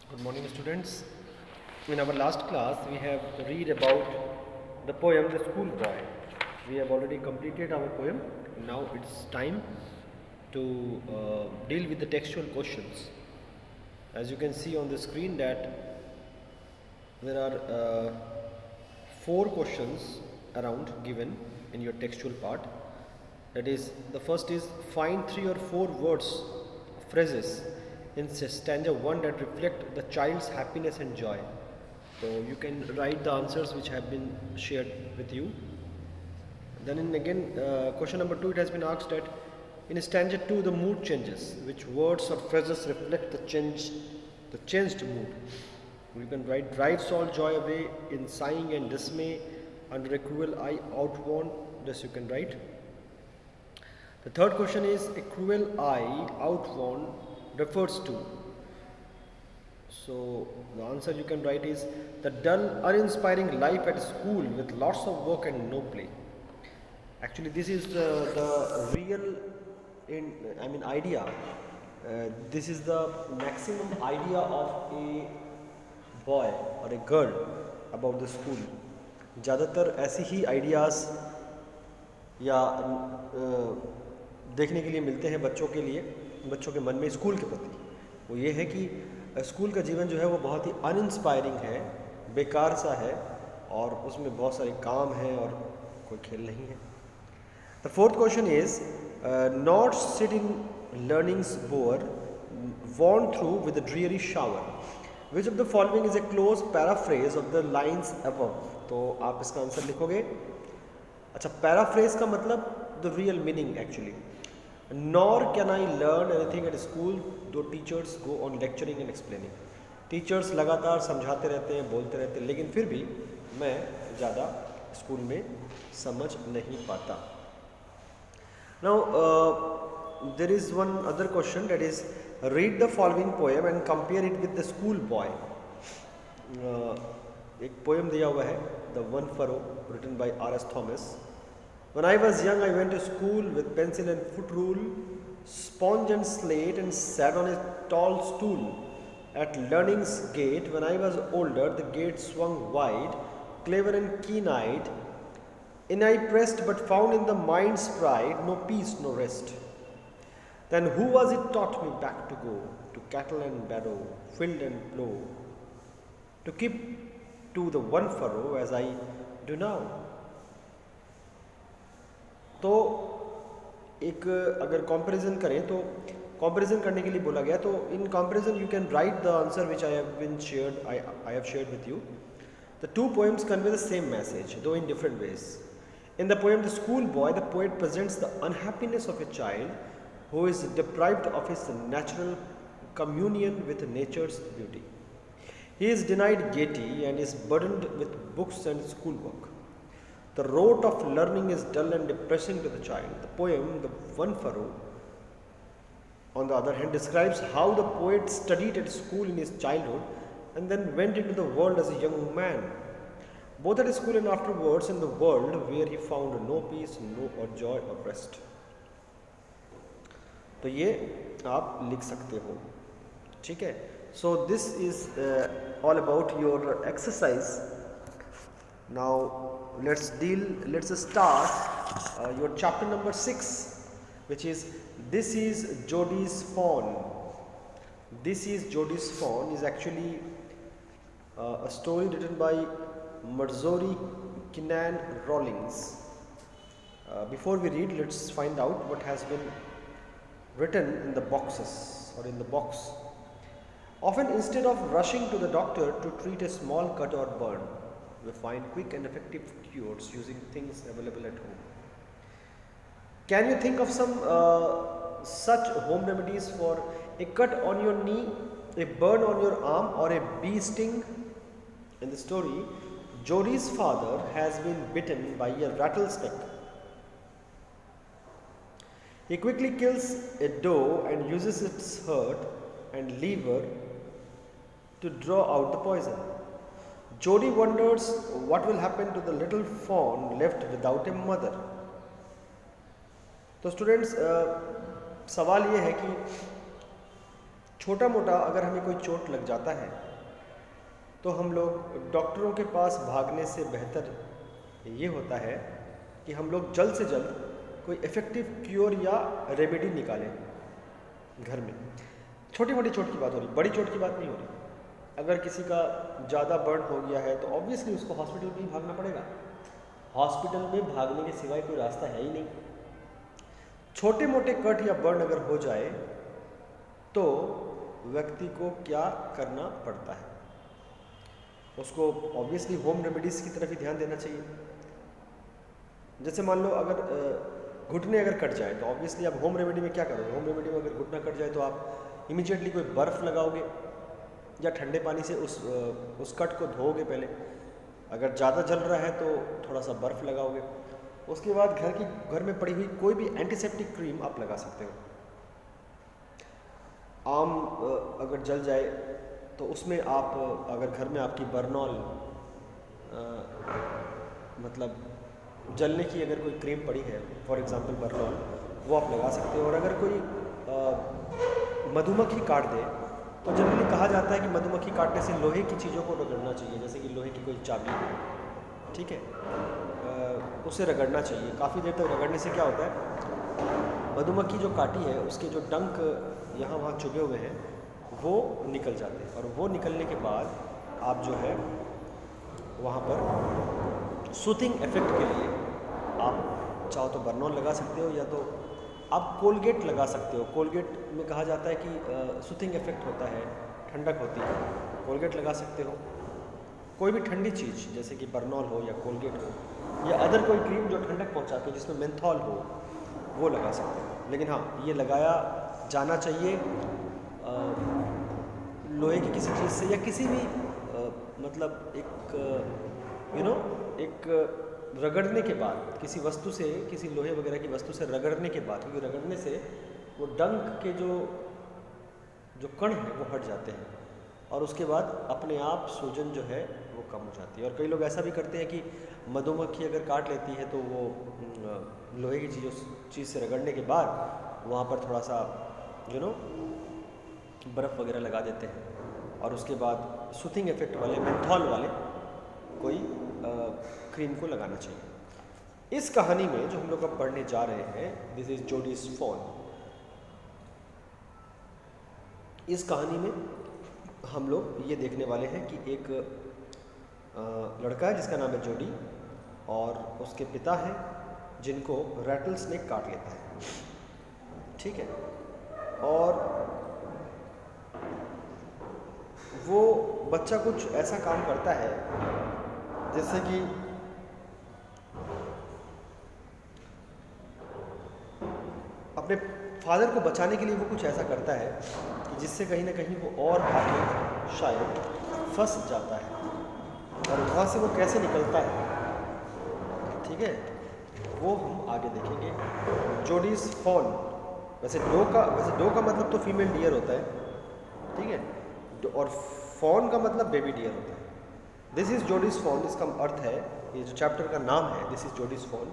Good morning, students. In our last class, we have read about the poem "The School Boy." We have already completed our poem. Now it's time to deal with the textual questions. As you can see on the screen, that there are four questions around given in your textual part. That is, the first is find three or four words, phrases in stanza 1 that reflect the child's happiness and joy. So you can write the answers which have been shared with you. Then in again question number 2, it has been asked that in stanza 2 the mood changes. Which words or phrases reflect the changed mood? You can write drives all joy away in sighing and dismay under a cruel eye outworn. This you can write. The third question is a cruel eye outworn refers to. So the answer you can write is the dull, uninspiring life at school with lots of work and no play. Actually, this is the real, idea. This is the maximum idea of a boy or a girl about the school. ज़्यादातर ऐसी ही ideas या देखने के लिए मिलते हैं बच्चों के लिए, बच्चों के मन में स्कूल के प्रति। वो ये है कि स्कूल का जीवन जो है वो बहुत ही अनइंस्पायरिंग है, बेकार सा है और उसमें बहुत सारे काम हैं और कोई खेल नहीं है। The fourth question is not sit in learning's bower worn through with a dreary shower. Which of the following is a close paraphrase of the lines above? तो आप इसका आंसर लिखोगे। अच्छा, पैराफ्रेज का मतलब the real meaning actually. Nor can I learn anything at school though teachers go on lecturing and explaining. Teachers लगातार समझाते रहते हैं, बोलते रहते हैं, लेकिन फिर भी मैं ज़्यादा स्कूल में समझ नहीं पाता। Now there is one other question, that is read the following poem and compare it with the school boy. एक पोएम दिया हुआ है, the one furrow, written by R.S. Thomas. When I was young, I went to school with pencil and foot rule, sponge and slate, and sat on a tall stool. At learning's gate, when I was older, the gate swung wide, clever and keen-eyed. In I pressed, but found in the mind's pride no peace, no rest. Then who was it taught me back to go, to cattle and barrow, field and plough, to keep to the one furrow as I do now? तो एक अगर comparison करें तो comparison करने के लिए बोला गया, तो in comparison you can write the answer which I have shared with you. The two poems convey the same message, though in different ways. In the poem The School Boy, the poet presents the unhappiness of a child who is deprived of his natural communion with nature's beauty. He is denied gaiety and is burdened with books and schoolwork. The rote of learning is dull and depressing to the child. The poem The One Furrow, on the other hand, describes how the poet studied at school in his childhood and then went into the world as a young man. Both at school and afterwards in the world where he found no peace, no or joy or rest. तो ये आप लिख सकते हो, ठीक है। So this is all about your exercise. Now let's start your chapter number 6, which is This is Jodie's Fawn. This is Jodie's Fawn is actually a story written by Marjorie Kinnan Rawlings. Before we read, let's find out what has been written in the boxes or in the box. Often, instead of rushing to the doctor to treat a small cut or burn, we find quick and effective cures using things available at home. Can you think of some such home remedies for a cut on your knee, a burn on your arm, or a bee sting? In the story, Jodie's father has been bitten by a rattlesnake. He quickly kills a doe and uses its heart and liver to draw out the poison. Jodie wonders what will happen to the little fawn left without a mother. तो students सवाल ये है कि छोटा मोटा अगर हमें कोई चोट लग जाता है तो हम लोग डॉक्टरों के पास भागने से बेहतर ये होता है कि हम लोग जल्द से जल्द कोई इफ़ेक्टिव क्योर या रेमेडी निकालें घर में। छोटी मोटी चोट की बात हो रही, बड़ी चोट की बात नहीं हो रही। अगर किसी का ज़्यादा बर्न हो गया है तो ऑब्वियसली उसको हॉस्पिटल में ही भागना पड़ेगा। हॉस्पिटल में भागने के सिवाय कोई रास्ता है ही नहीं। छोटे मोटे कट या बर्न अगर हो जाए तो व्यक्ति को क्या करना पड़ता है? उसको ऑब्वियसली होम रेमेडीज़ की तरफ ही ध्यान देना चाहिए। जैसे मान लो अगर घुटने अगर कट जाए तो ऑब्वियसली आप होम रेमेडी में क्या करोगे? होम रेमेडी में अगर घुटना कट जाए तो आप इमीडिएटली कोई बर्फ़ लगाओगे या ठंडे पानी से उस कट को धोओगे पहले। अगर ज़्यादा जल रहा है तो थोड़ा सा बर्फ़ लगाओगे। उसके बाद घर में पड़ी हुई कोई भी एंटीसेप्टिक क्रीम आप लगा सकते हो। आम अगर जल जाए तो उसमें आप अगर घर में आपकी बर्नॉल मतलब जलने की अगर कोई क्रीम पड़ी है, फॉर एग्जांपल बर्नॉल, वो आप लगा सकते हो। और अगर कोई मधुमक्खी काट दे तो जनरली कहा जाता है कि मधुमक्खी काटने से लोहे की चीज़ों को रगड़ना चाहिए, जैसे कि लोहे की कोई चाबी, ठीक है, उसे रगड़ना चाहिए। काफ़ी देर तक रगड़ने से क्या होता है, मधुमक्खी जो काटी है उसके जो डंक यहाँ वहाँ चुभे हुए हैं वो निकल जाते हैं। और वो निकलने के बाद आप जो है वहाँ पर सूथिंग इफेक्ट के लिए आप चाहो तो बर्नॉल लगा सकते हो या तो आप कोलगेट लगा सकते हो। कोलगेट में कहा जाता है कि सूथिंग इफेक्ट होता है, ठंडक होती है, कोलगेट लगा सकते हो। कोई भी ठंडी चीज़ जैसे कि बर्नॉल हो या कोलगेट हो या अदर कोई क्रीम जो ठंडक पहुंचाती है जिसमें मेंथॉल हो वो लगा सकते हो। लेकिन हाँ, ये लगाया जाना चाहिए लोहे की किसी चीज़ से या किसी भी मतलब एक रगड़ने के बाद किसी वस्तु से, किसी लोहे वगैरह की वस्तु से रगड़ने के बाद, क्योंकि रगड़ने से वो डंक के जो कण हैं वो हट जाते हैं और उसके बाद अपने आप सूजन जो है वो कम हो जाती है। और कई लोग ऐसा भी करते हैं कि मधुमक्खी अगर काट लेती है तो वो लोहे की चीज़ से रगड़ने के बाद वहाँ पर थोड़ा सा बर्फ़ वगैरह लगा देते हैं और उसके बाद सूथिंग इफेक्ट वाले मेंथॉल वाले कोई क्रीम को लगाना चाहिए। इस कहानी में जो हम लोग अब पढ़ने जा रहे हैं, दिस इज जोडीज फोन। इस कहानी में हम लोग ये देखने वाले हैं कि एक लड़का है जिसका नाम है जोडी और उसके पिता हैं जिनको रैटल स्नेक काट लेता है, ठीक है। और वो बच्चा कुछ ऐसा काम करता है जैसे कि अपने फादर को बचाने के लिए वो कुछ ऐसा करता है कि जिससे कहीं ना कहीं वो और आगे शायद फंस जाता है और वहाँ से वो कैसे निकलता है, ठीक है, वो हम आगे देखेंगे। जोडीज फॉन, वैसे डो का मतलब तो फीमेल डियर होता है, ठीक है, और फॉन का मतलब बेबी डियर होता है। दिस इज़ जोडीज फॉन, इसका अर्थ है, ये जो चैप्टर का नाम है दिस इज़ जोडीज फॉन,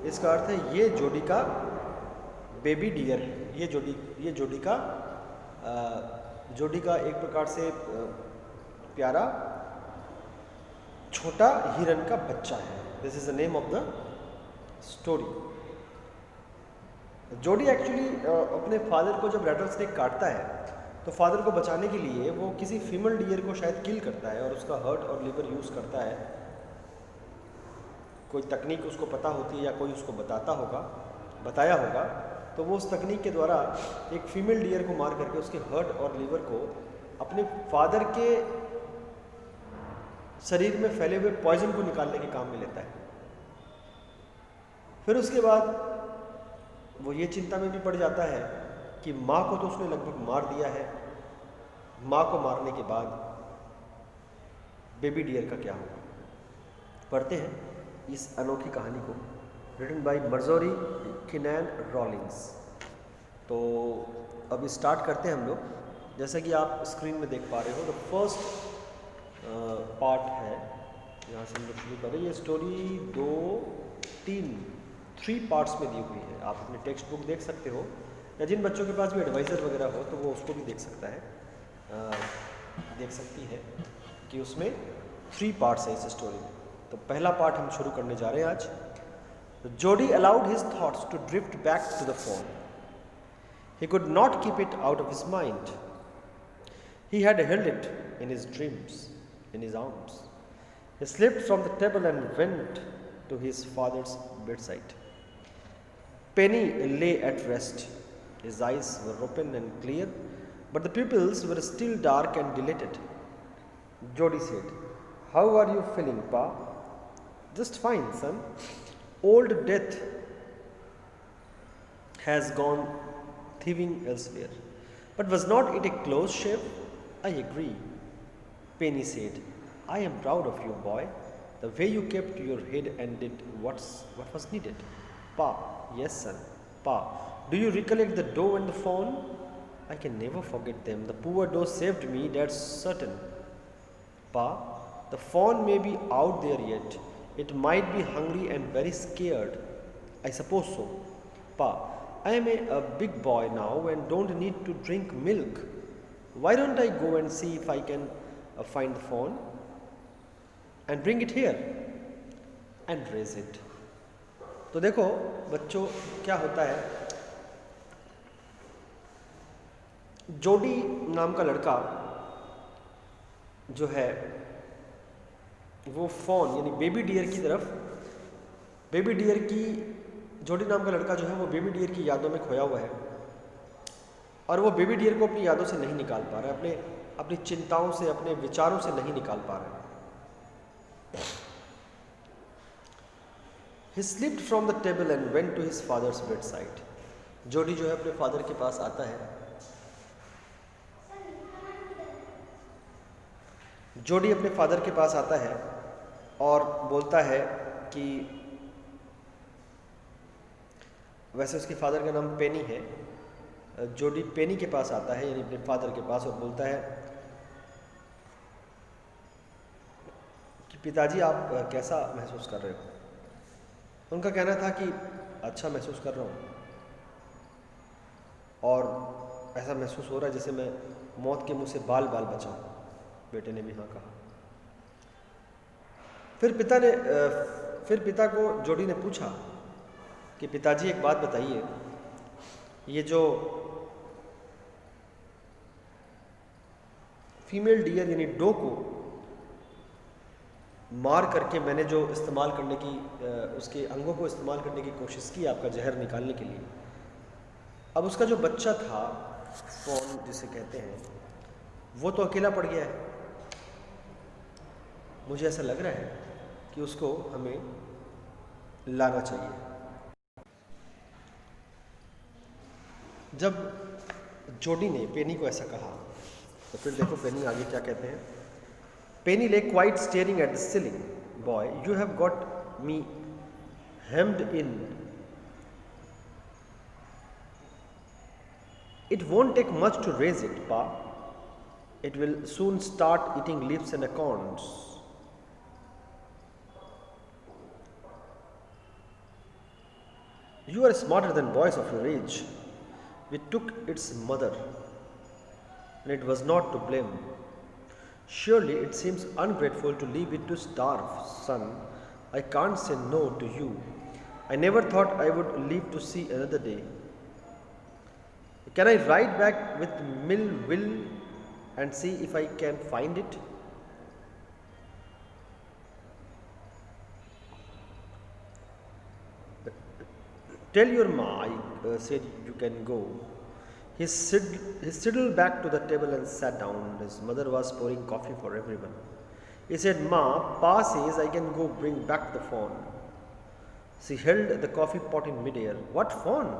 इसका अर्थ है ये जोडी का बेबी डियर है। ये जोडी का एक प्रकार से प्यारा छोटा हिरन का बच्चा है। This is the name of the story. जोडी एक्चुअली अपने फादर को जब रैटल स्नेक काटता है तो फादर को बचाने के लिए वो किसी फीमेल डियर को शायद किल करता है और उसका हर्ट और लिवर यूज़ करता है। कोई तकनीक उसको पता होती है या कोई उसको बताया होगा, तो वो उस तकनीक के द्वारा एक फीमेल डियर को मार करके उसके हर्ट और लिवर को अपने फादर के शरीर में फैले हुए पॉइजन को निकालने के काम में लेता है। फिर उसके बाद वो ये चिंता में भी पड़ जाता है कि माँ को तो उसने लगभग मार दिया है, माँ को मारने के बाद बेबी डियर का क्या होगा। पढ़ते हैं इस अनोखी कहानी को, रिटन बाय मार्जोरी किनैन रॉलिंग्स। तो अब स्टार्ट करते हैं हम लोग। जैसा कि आप स्क्रीन में देख पा रहे हो, द फर्स्ट पार्ट है, यहाँ से हम लोग शुरू करें। ये स्टोरी 3 पार्ट्स में दी हुई है। आप अपने टेक्स्ट बुक देख सकते हो, या जिन बच्चों के पास भी एडवाइज़र वगैरह हो तो वो उसको भी देख सकता है, देख सकती है कि उसमें 3 पार्ट्स है इस स्टोरी में। तो पहला पार्ट हम शुरू करने जा रहे हैं आज। Jody allowed his thoughts to drift back to the phone. He could not keep it out of his mind. He had held it in his dreams, in his arms. He slipped from the table and went to his father's bedside. Penny lay at rest. His eyes were open and clear, but the pupils were still dark and dilated. Jody said, "How are you feeling, Pa?" "Just fine, son. Old death has gone thieving elsewhere." "But was not it a close shave?" "I agree." Penny said, "I am proud of you, boy, the way you kept your head and did what was needed." "Pa." "Yes, son." "Pa, do you recollect the dough and the fawn?" "I can never forget them. The poor dough saved me, that's certain." "Pa, the fawn may be out there yet. It might be hungry and very scared." "I suppose so." "Pa, I am a big boy now and don't need to drink milk. Why don't I go and see if I can find the fawn and bring it here and raise it?" तो देखो बच्चों, क्या होता है, जोडी नाम का लड़का जो है वो फॉन यानी बेबी डियर की तरफ, बेबी डियर की, जोडी नाम का लड़का जो है वो बेबी डियर की यादों में खोया हुआ है और वो बेबी डियर को अपनी यादों से नहीं निकाल पा रहा है, अपनी चिंताओं से, अपने विचारों से नहीं निकाल पा रहा है। He slipped from the table and went to his father's bedside. जोडी जो है अपने फादर के पास आता है। जोडी अपने फादर के पास आता है और बोलता है कि, वैसे उसके फादर का नाम पेनी है, जोडी पेनी के पास आता है यानी अपने फादर के पास, और बोलता है कि पिताजी आप कैसा महसूस कर रहे हो। उनका कहना था कि अच्छा महसूस कर रहा हूँ और ऐसा महसूस हो रहा है जैसे मैं मौत के मुंह से बाल बाल बचा हूँ। बेटे ने भी हाँ कहा। फिर पिता को जोडी ने पूछा कि पिताजी एक बात बताइए, ये जो फीमेल डियर यानी डो को मार करके मैंने जो इस्तेमाल करने की, उसके अंगों को इस्तेमाल करने की कोशिश की आपका जहर निकालने के लिए, अब उसका जो बच्चा था, फॉन जिसे कहते हैं, वो तो अकेला पड़ गया है। मुझे ऐसा लग रहा है कि उसको हमें लाना चाहिए। जब जोडी ने पेनी को ऐसा कहा तो फिर देखो पेनी आगे क्या कहते हैं। Penny lay quite staring at the ceiling. "Boy, you have got me hemmed in. It won't take much to raise it, Pa. It will soon start eating leaves and acorns." "You are smarter than boys of your age. We took its mother, and it was not to blame. Surely it seems ungrateful to leave it to starve, son. I can't say no to you. I never thought I would live to see another day. Can I ride back with Mill Will and see if I can find it?" "Tell your ma I said you can go." He sidled back to the table and sat down. His mother was pouring coffee for everyone. He said, "Ma, Pa says I can go bring back the fawn." She held the coffee pot in midair. "What fawn?"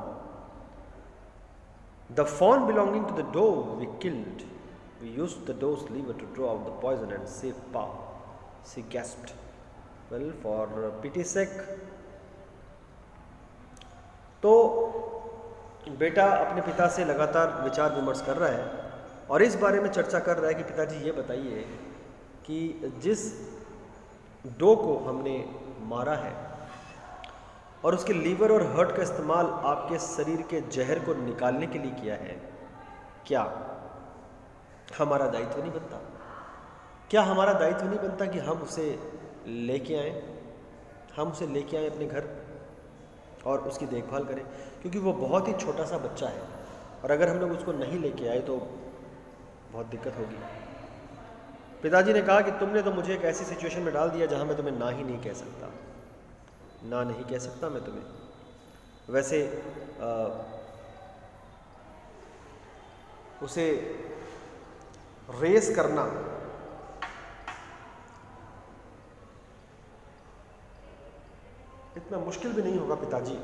"The fawn belonging to the doe we killed. We used the doe's liver to draw out the poison and save Pa." She gasped. "Well, for pity's sake." तो बेटा अपने पिता से लगातार विचार विमर्श कर रहा है और इस बारे में चर्चा कर रहा है कि पिताजी ये बताइए कि जिस डो को हमने मारा है और उसके लीवर और हार्ट का इस्तेमाल आपके शरीर के जहर को निकालने के लिए किया है, क्या हमारा दायित्व नहीं बनता? क्या हमारा दायित्व नहीं बनता कि हम उसे लेके आएं, हम उसे लेके आएं अपने घर और उसकी देखभाल करें? क्योंकि वो बहुत ही छोटा सा बच्चा है और अगर हम लोग उसको नहीं लेके आए तो बहुत दिक्कत होगी। पिताजी ने कहा कि तुमने तो मुझे एक ऐसी सिचुएशन में डाल दिया जहां मैं तुम्हें ना ही नहीं कह सकता, ना नहीं कह सकता मैं तुम्हें। वैसे उसे रेस करना इतना मुश्किल भी नहीं होगा पिताजी,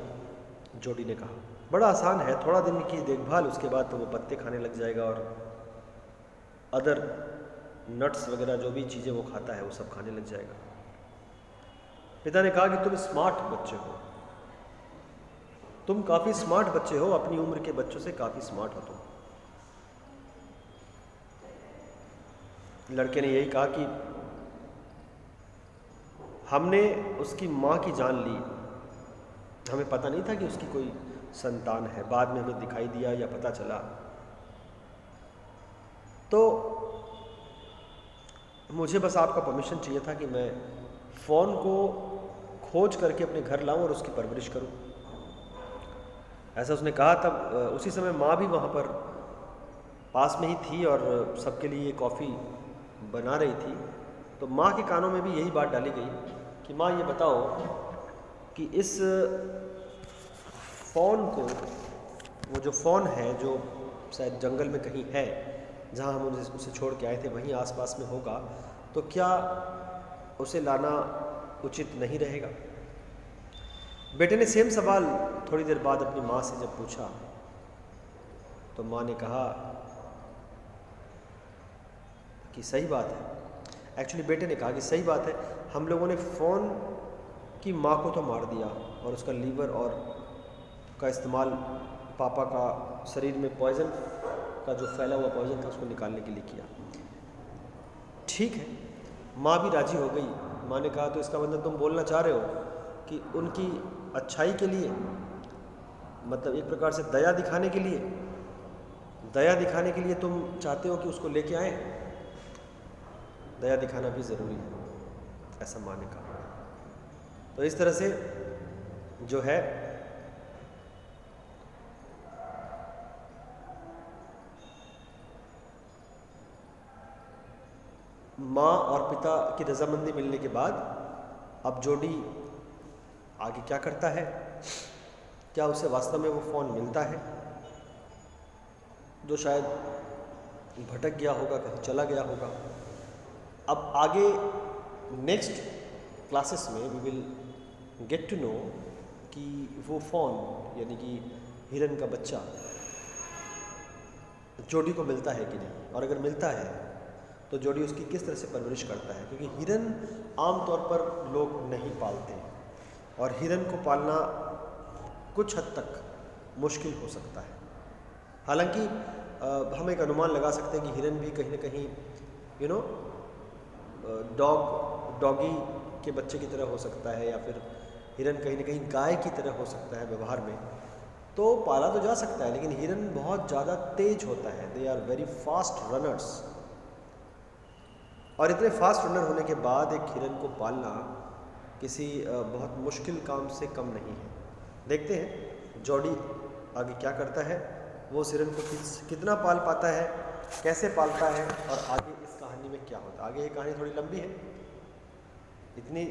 जोडी ने कहा। बड़ा आसान है, थोड़ा दिन की देखभाल, उसके बाद तो वो पत्ते खाने लग जाएगा और अदर नट्स वगैरह जो भी चीज़ें वो खाता है वो सब खाने लग जाएगा। पिता ने कहा कि तुम स्मार्ट बच्चे हो, तुम काफ़ी स्मार्ट बच्चे हो, अपनी उम्र के बच्चों से काफ़ी स्मार्ट हो तुम। लड़के ने यही कहा कि हमने उसकी माँ की जान ली, हमें पता नहीं था कि उसकी कोई संतान है, बाद में हमें दिखाई दिया या पता चला। तो मुझे बस आपका परमिशन चाहिए था कि मैं फ़ोन को खोज करके अपने घर लाऊं और उसकी परवरिश करूं। ऐसा उसने कहा। तब उसी समय माँ भी वहाँ पर पास में ही थी और सबके लिए कॉफ़ी बना रही थी। तो माँ के कानों में भी यही बात डाली गई कि माँ ये बताओ कि इस फ़ोन को, वो जो फ़ोन है जो शायद जंगल में कहीं है जहाँ हम उसे छोड़ के आए थे वहीं आसपास में होगा, तो क्या उसे लाना उचित नहीं रहेगा? बेटे ने सेम सवाल थोड़ी देर बाद अपनी माँ से जब पूछा तो माँ ने कहा कि सही बात है। एक्चुअली बेटे ने कहा कि सही बात है, हम लोगों ने फ़ोन की माँ को तो मार दिया और उसका लीवर और का इस्तेमाल पापा का शरीर में पॉइज़न का जो फैला हुआ पॉइज़न था उसको निकालने के लिए किया। ठीक है, माँ भी राजी हो गई। माँ ने कहा तो इसका मतलब तुम बोलना चाह रहे हो कि उनकी अच्छाई के लिए, मतलब एक प्रकार से दया दिखाने के लिए, तुम चाहते हो कि उसको लेके आए? दया दिखाना भी ज़रूरी है, ऐसा माँ ने कहा। तो इस तरह से जो है माँ और पिता की रजामंदी मिलने के बाद अब जोडी आगे क्या करता है? क्या उसे वास्तव में वो फ़ोन मिलता है जो शायद भटक गया होगा, कहीं चला गया होगा? अब आगे नेक्स्ट क्लासेस में we will get to know कि वो फ़ोन यानी कि हिरन का बच्चा जोडी को मिलता है कि नहीं, और अगर मिलता है तो जोडी उसकी किस तरह से परवरिश करता है। क्योंकि हिरन आमतौर पर लोग नहीं पालते और हिरन को पालना कुछ हद तक मुश्किल हो सकता है। हालांकि हम एक अनुमान लगा सकते हैं कि हिरन भी कहीं ना कहीं डॉगी के बच्चे की तरह हो सकता है, या फिर हिरन कहीं ना कहीं गाय की तरह हो सकता है व्यवहार में। तो पाला तो जा सकता है, लेकिन हिरन बहुत ज़्यादा तेज होता है। They are very fast runners, और इतने फास्ट रनर होने के बाद एक हिरन को पालना किसी बहुत मुश्किल काम से कम नहीं है। देखते हैं जोडी आगे क्या करता है, वो उस हिरन को कितना पाल पाता है, कैसे पालता है, और आगे इस कहानी में क्या होता है। आगे ये कहानी थोड़ी लंबी है, इतनी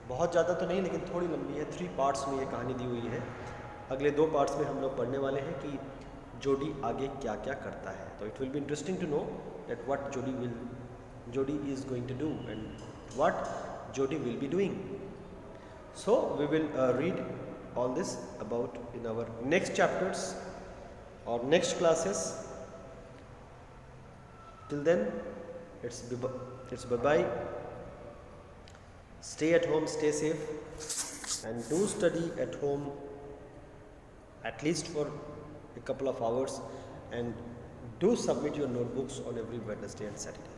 बहुत ज़्यादा तो नहीं लेकिन थोड़ी लंबी है। 3 पार्ट्स में ये कहानी दी हुई है। अगले 2 पार्ट्स में हम लोग पढ़ने वाले हैं कि जोडी आगे क्या क्या करता है। तो it will be interesting to know that what Jodi is going to do and what Jodi will be doing. So we will read all this about in our next chapters or next classes. Till then, it's bye bye. Stay at home, stay safe, and do study at home at least for a couple of hours, and do submit your notebooks on every Wednesday and Saturday.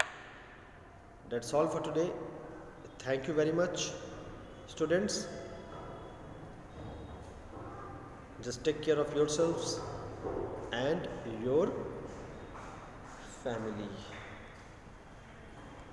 That's all for today. Thank you very much, students. Just take care of yourselves and your family.